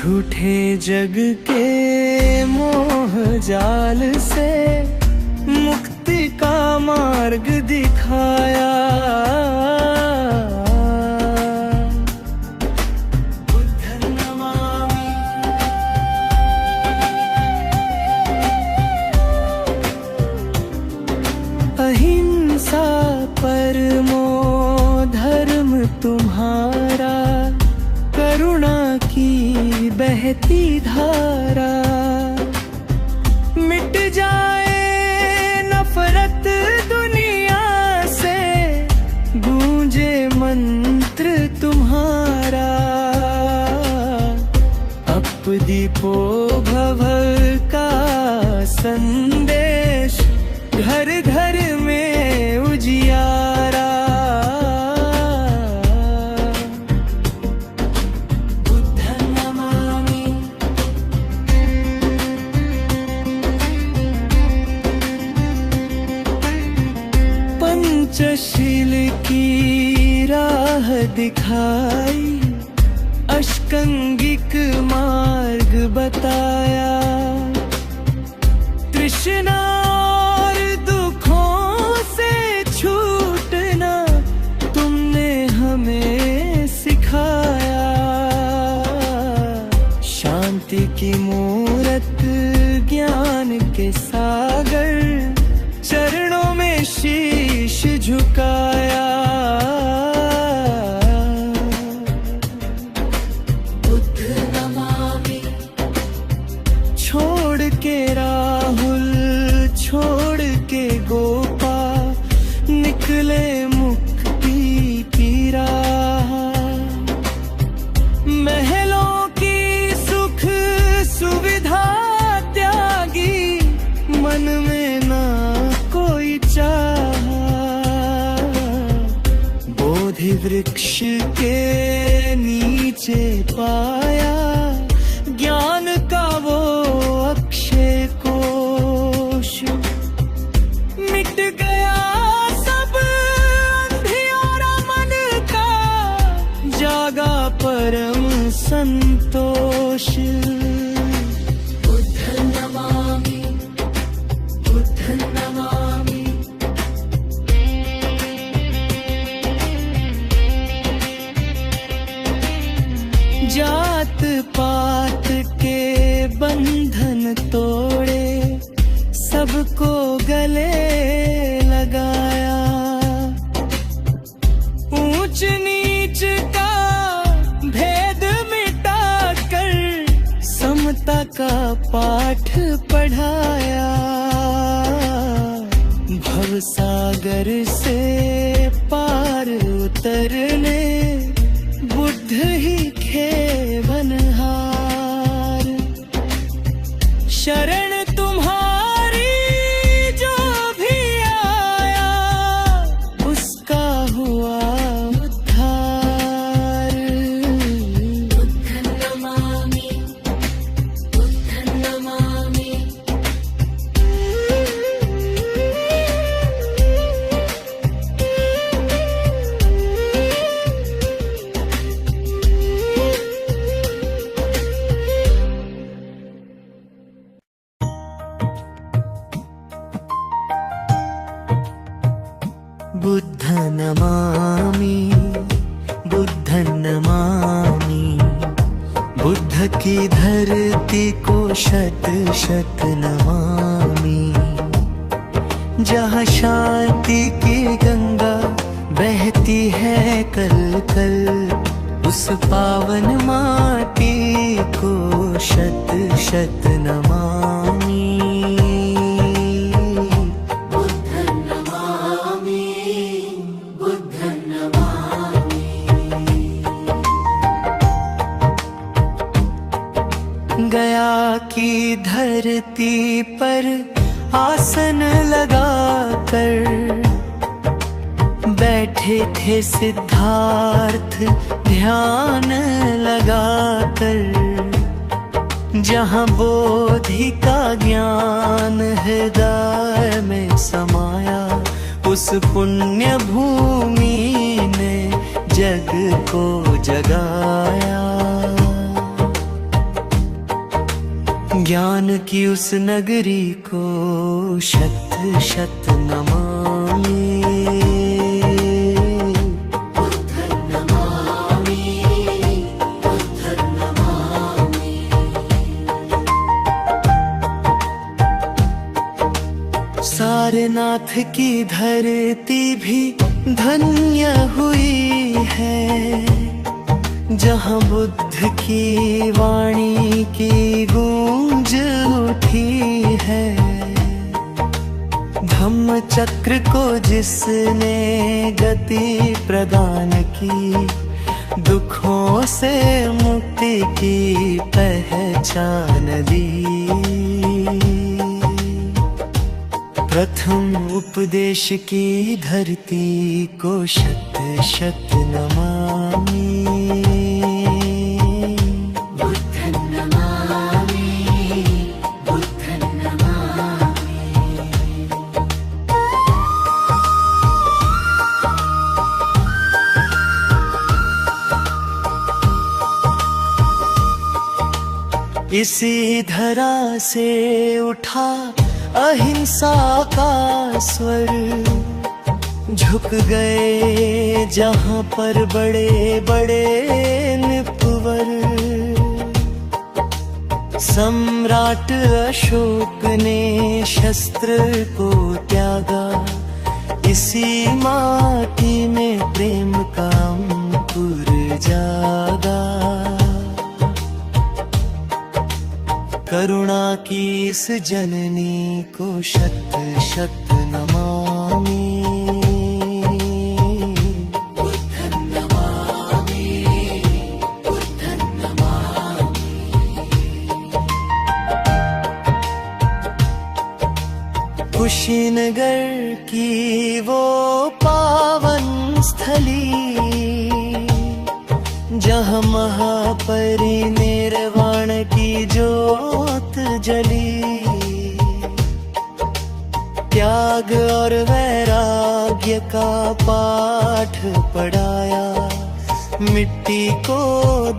झूठे जग के मोह जाल से मुक्ति का मार्ग दिखाया। बुद्धं नमामि। अहिंसा परमो धर्म तुम्हारा, करुणा की बहती धारा। मिट जाए नफरत दुनिया से, गूंजे मंत्र तुम्हारा। अपदीपो भव का संदेश, घर घर में उजियारा। पंचशील की राह दिखाई, अष्टांगिक मार्ग बताया। तृष्णा और दुखों से छूटना तुमने हमें सिखाया। शांति की मूरत ज्ञान के सागर, चरणों में शीश झुकाया। बुद्ध नमामि। छोड़ के राहुल, छोड़ के गोपा, निकले मुक्ति की राह। महलों की सुख सुविधा त्यागी, मन में ना कोई चाहा। बोधि वृक्ष के नीचे पाया, ज्ञान का वो अक्षय कोश। मिट गया सब अंधियारा मन का, जागा परम संतोष। बुद्धं नमामि। बुद्धं नमामि। जात पात के बंधन तोड़े, सबको गले लगाया। ऊंच नीच का भेद मिटाकर, समता का पाठ पढ़ाया। भवसागर से पार उतरने, बुद्ध ही खे बनहार। शरण तुम्हारी जो भी आया, उसका हुआ उद्धार। बुद्धं नमामि। बुद्धं नमामि। बुद्धं नमामि। बुद्धं नमामि। बुद्ध की धरती को शत शत नमामि। जहाँ शांति की गंगा बहती है कल कल, उस पावन माटी को शत शत नमामि। गया की धरती पर आसन लगाकर, बैठे थे सिद्धार्थ ध्यान लगाकर। जहाँ बोधि का ज्ञान हृदय में समाया, उस पुण्य भूमि ने जग को जगाया। ज्ञान की उस नगरी को शत शत नमामि। सारनाथ की धरती भी धन्य हुई है, जहाँ बुद्ध की वाणी की गूंज उठी है। धम्म चक्र को जिसने गति प्रदान की, दुखों से मुक्ति की पहचान दी। प्रथम उपदेश की धरती को शत शत नमामि। बुद्धं नमामि, बुद्धं नमामि। इसी धरा से उठा अहिंसा का स्वर, झुक गए जहाँ पर बड़े बड़े निपुवर। सम्राट अशोक ने शस्त्र को त्यागा, इसी माटी में प्रेम का अंकुर जागा। करुणा की इस जननी को शत शत नमामि। बुद्धं नमामि, बुद्धं नमामि। कुशीनगर की वो पावन स्थली, जहाँ महापरिनिर्वाण की ज्योत जली। त्याग और वैराग्य का पाठ पढ़ाया, मिट्टी को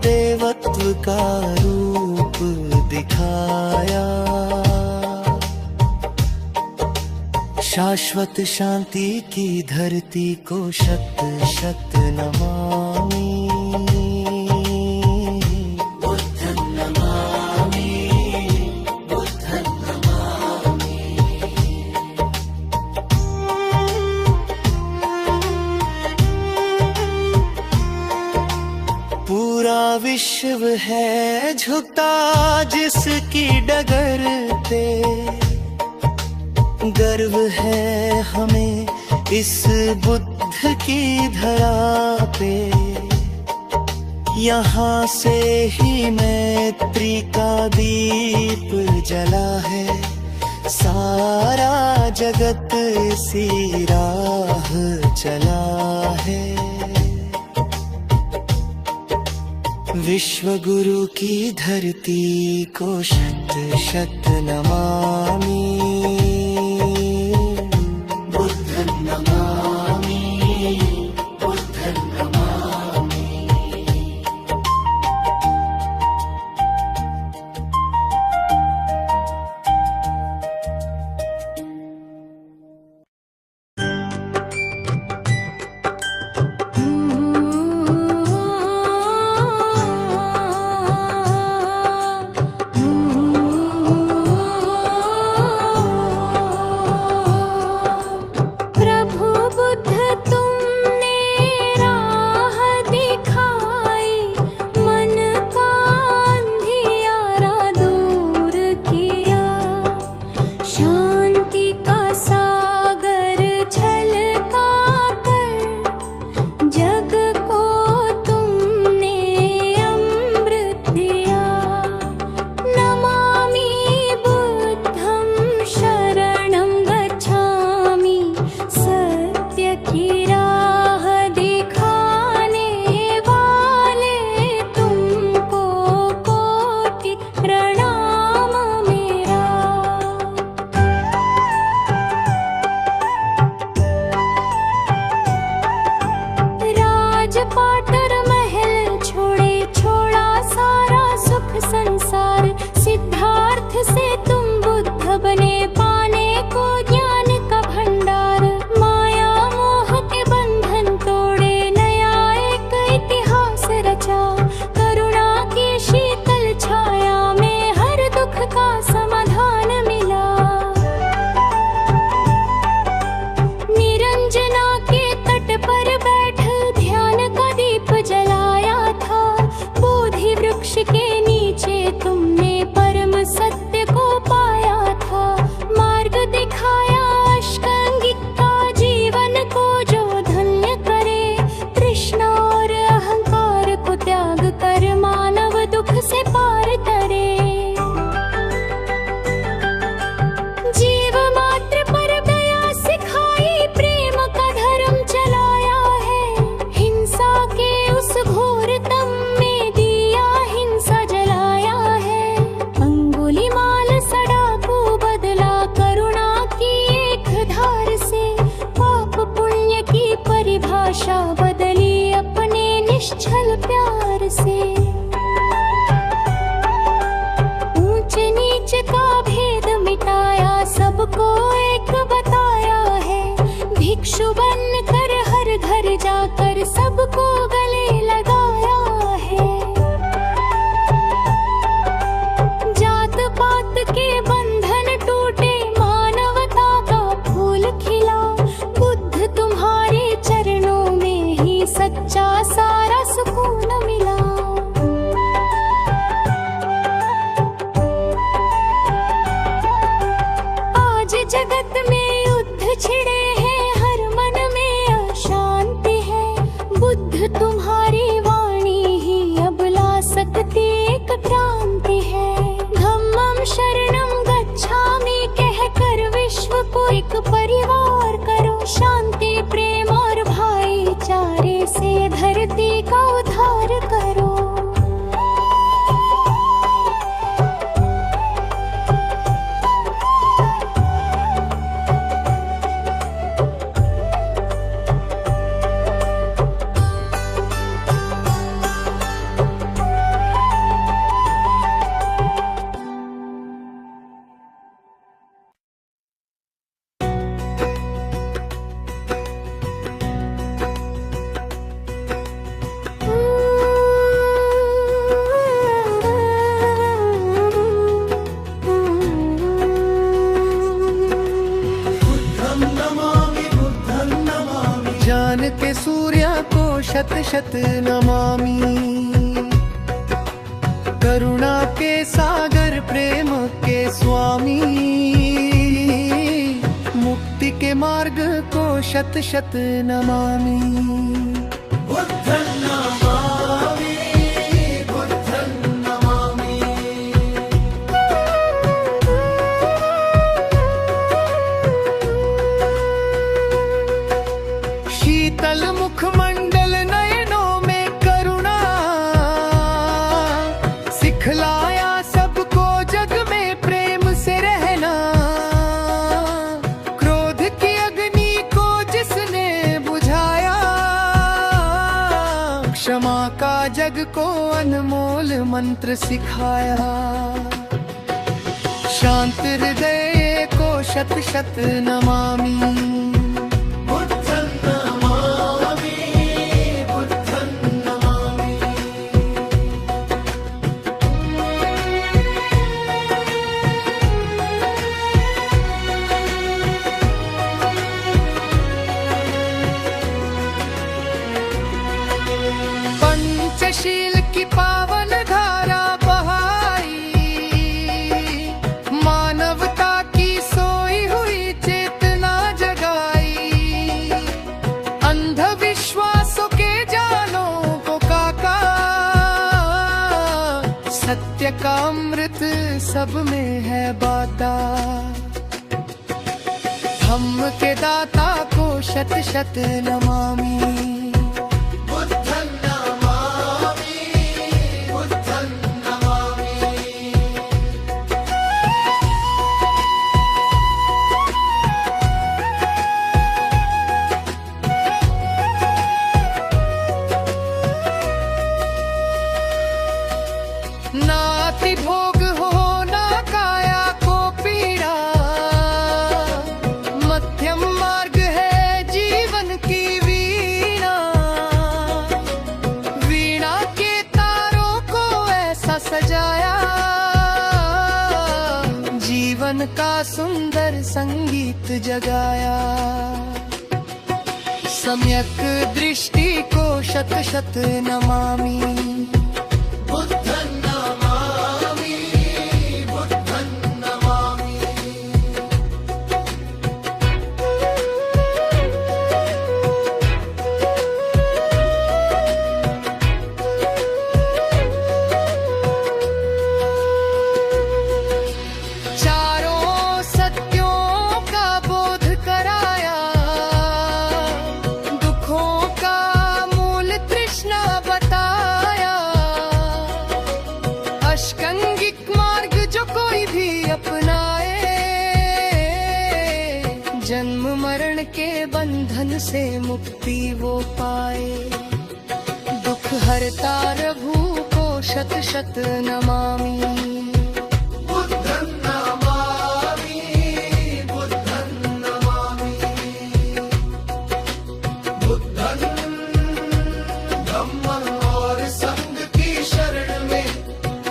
देवत्व का रूप दिखाया। शाश्वत शांति की धरती को शत शत नमामि। पूरा विश्व है झुकता जिसकी डगर पे, गर्व है हमें इस बुद्ध की धरा पे। यहाँ से ही मैत्री का दीप जला है, सारा जगत इसी राह चला है। विश्व गुरु की धरती को शत शत नमामि। बुद्धं नमामि, बुद्धं नमामि। कर मानव दुख से पार तरे। जीव मात्र पर दया सिखाई, प्रेम का धर्म चलाया है। हिंसा के उस घोर तम में दिया हिंसा जलाया है। अंगुलीमाल सड़ाकू बदला करुणा की एक धार से। पाप पुण्य की परिभाषा बदली अपने निश्चल प्यार से। ऊंच नीच का भेद मिटाया, सबको एक बताया है। भिक्षु बन कर हर घर जाकर सबको गले लगाया है। जात पात के बंधन टूटे, मानवता का फूल खिला। बुद्ध तुम्हारे चरणों में ही सच्चा सारा सुकून मिला। आज जगत में युद्ध छिड़े हैं, हर मन में अशांति है। बुद्ध तुम्हारी वाणी ही अब ला सकती एक क्रांति है। धम्मं शरणं गच्छामि कहकर विश्व को एक परिवार करो। शांति प्रेम और भाईचारे से धरती का उद्धार करो। जान के सूर्य को शत शत नमामि। करुणा के सागर प्रेम के स्वामी। मुक्ति के मार्ग को शत शत नमामि। बुद्धं नमामि, बुद्धं नमामि। शीतल मुखमंडल नयनों में करुणा। सिखलाया सबको जग में प्रेम से रहना। क्रोध की अग्नि को जिसने बुझाया। क्षमा का जग को अनमोल मंत्र सिखाया। शांत हृदय को शत शत नमामि। पंचशील की पावन धारा बहाई। मानवता की सोई हुई चेतना जगाई। अंधविश्वासों के जालों को काका। सत्य का अमृत सब में है बाता। धम्म के दाता को शत शत नमामि। नाति भोग हो ना काया को पीड़ा। मध्यम मार्ग है जीवन की वीणा। वीणा के तारों को ऐसा सजाया। जीवन का सुंदर संगीत जगाया। सम्यक दृष्टि को शत शत नमामि। से मुक्ति वो पाए। दुख हरता रघु को शत शत नमामि। बुद्धं नमामि, बुद्धं नमामि। बुद्धं धम्मं और संग की शरण में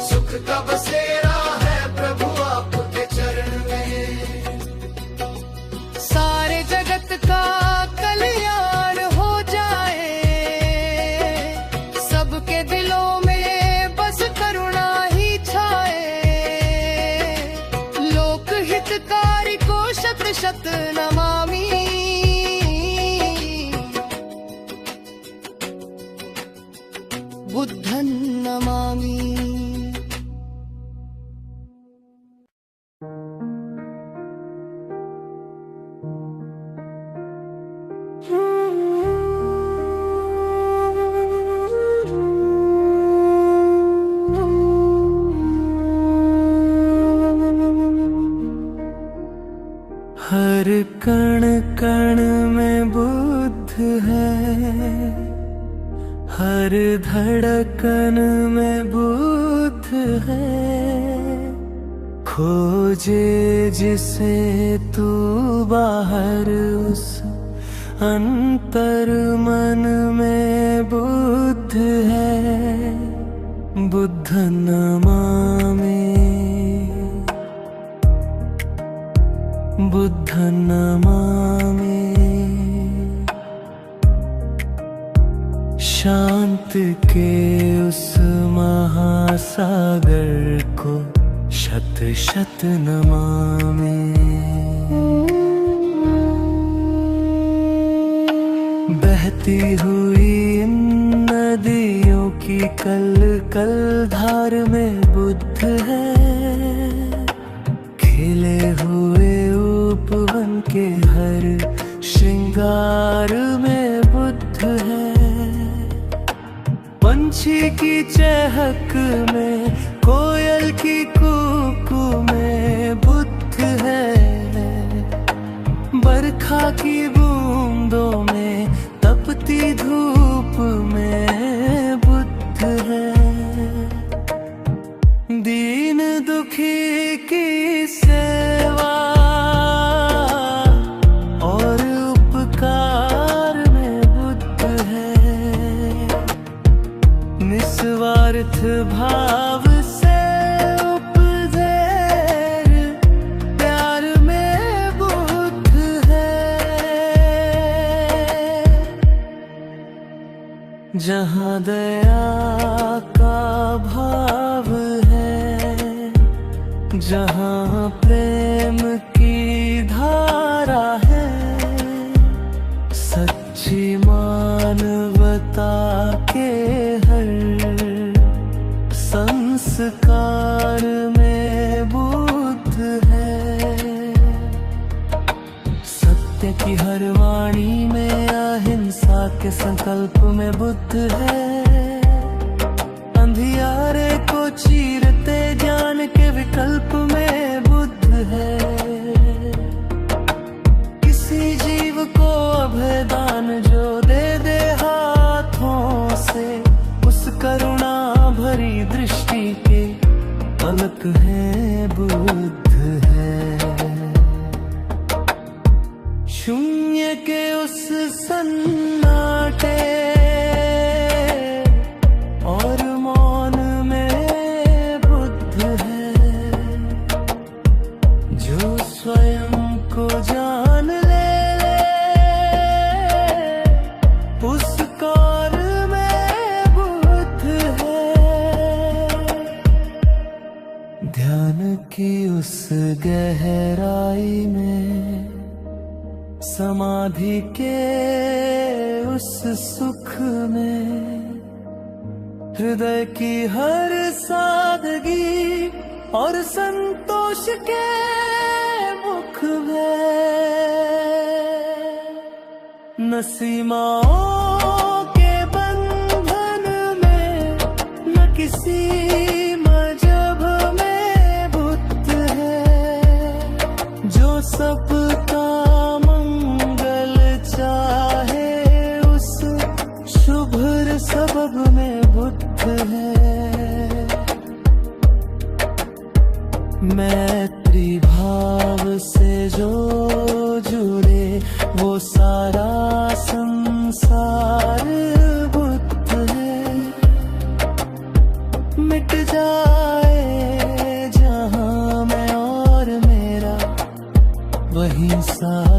सुख का बसेरा है प्रभु आपके चरण में। सारे जगत का कल्याण हो जाए, सबके दिलों में बस करुणा ही छाए। लोक हितकारी को शत शत नमामि। बुद्धं नमामि। हर कण कण में बुद्ध है, हर धड़कन में बुद्ध है। खोजे जिसे तू बाहर उस अंतर मन में बुद्ध है। बुद्ध नमामि, बुद्ध नमामि। शांत के उस महासागर को शत शत नमामि। बहती हुई इन नदियों की कल कल धार में बुद्ध है। खिले हुए उपवन के हर श्रृंगार में बुद्ध है। पंछी की चहक में, कोयल की कूकू में बुद्ध है। बरखा की बूंदों में, तपती धूप में बुद्ध है। दीन दुखी की सेवा और उपकार में बुद्ध है। निस्वार्थ भाव से उपजे प्यार में बुद्ध है। जहाँ दया का भाव है, जहाँ प्रेम की धारा है। सच्ची मानवता के हर संस्कार में बुद्ध है। सत्य की हर वाणी में, अहिंसा के संकल्प में बुद्ध है। अंधियारे को चीरते ज्ञान के विकल्प में बुद्ध है। किसी जीव को अभयदान जो दे दे हाथों से, उस करुणा भरी दृष्टि के पलक है बुद्ध है। शून्य के उस सन्नाटे और मौन में बुद्ध है। जो स्वयं को जान ले, उस काल में बुद्ध है। ध्यान की उस गहराई में, समाधि के उस सुख में, हृदय की हर सादगी और संतोष के मुख में न सीमाओं के बंधन में, न किसी मजहब में बुद्ध है। जो सबका मंगल चाहे मैत्री भाव से जो जुड़े वो सारा संसार बुद्ध है। मिट जाए जहां मैं और मेरा वहीं सा